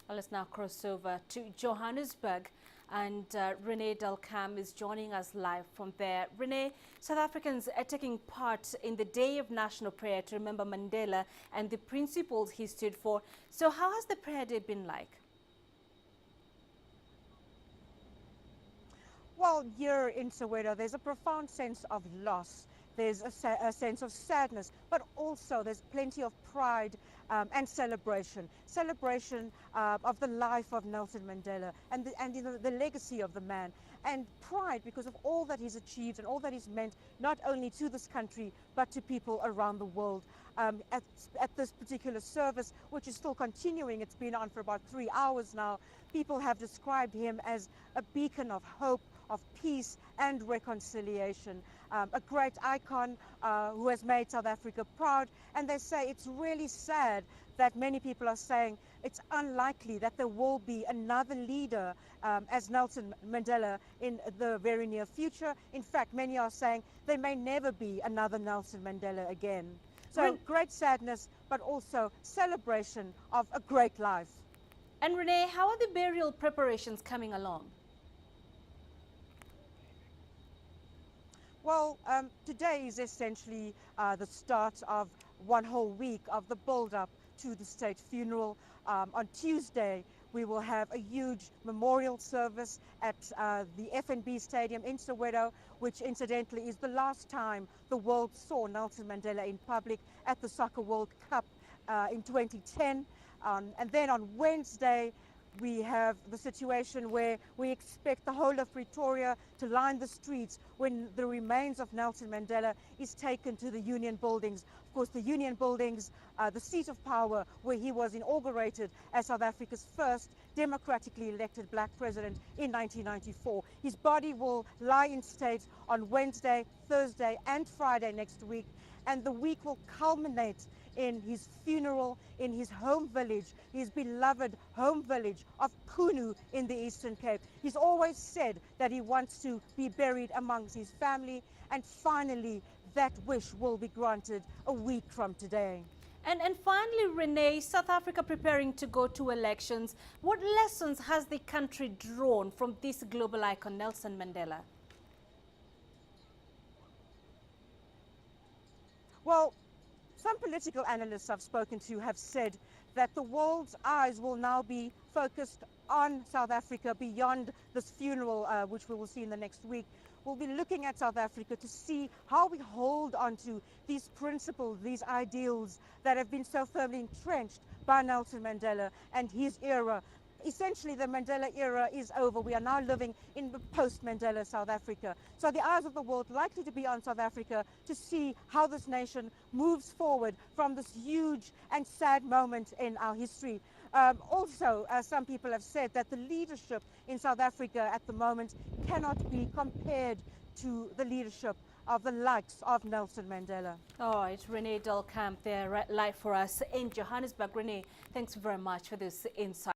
Well, let's now cross over to Johannesburg, and Rene is joining us live from there. Rene, South Africans are taking part in the Day of National Prayer to remember Mandela and the principles he stood for. So how has the prayer day been like? Well, here in Soweto, there's a profound sense of loss. There's a sense of sadness, but also there's plenty of pride and celebration. Celebration of the life of Nelson Mandela and the legacy of the man. And pride because of all that he's achieved and all that he's meant, not only to this country, but to people around the world. At this particular service, which is still continuing, it's been on for about 3 hours now, people have described him as a beacon of hope, of peace and reconciliation. A great icon who has made South Africa proud. And they say it's really sad that many people are saying it's unlikely that there will be another leader as Nelson Mandela in the very near future. In fact, many are saying there may never be another Nelson Mandela again. So great sadness, but also celebration of a great life. And Rene, how are the burial preparations coming along? Well, today is essentially the start of one whole week of the build-up to the state funeral. On Tuesday, we will have a huge memorial service at the FNB Stadium in Soweto, which incidentally is the last time the world saw Nelson Mandela in public at the Soccer World Cup in 2010. And then on Wednesday, we have the situation where we expect the whole of Pretoria to line the streets when the remains of Nelson Mandela is taken to the Union Buildings. Of course, the Union Buildings, the seat of power where he was inaugurated as South Africa's first democratically elected black president in 1994. His body will lie in state on Wednesday, Thursday and Friday next week, and the week will culminate in his funeral in his home village, his beloved home village of Kunu in the Eastern Cape. He's always said that he wants to be buried amongst his family, and finally that wish will be granted a week from today. And finally, Rene, South Africa preparing to go to elections. What lessons has the country drawn from this global icon, Nelson Mandela? Well, some political analysts I've spoken to have said that the world's eyes will now be focused on South Africa beyond this funeral, which we will see in the next week. We'll be looking at South Africa to see how we hold on to these principles, these ideals that have been so firmly entrenched by Nelson Mandela and his era. Essentially, the Mandela era is over. We are now living in the post-Mandela South Africa. So the eyes of the world likely to be on South Africa to see how this nation moves forward from this huge and sad moment in our history. Also, some people have said that the leadership in South Africa at the moment cannot be compared to the leadership of the likes of Nelson Mandela. All right, Rene there live for us in Johannesburg. Rene, thanks very much for this insight.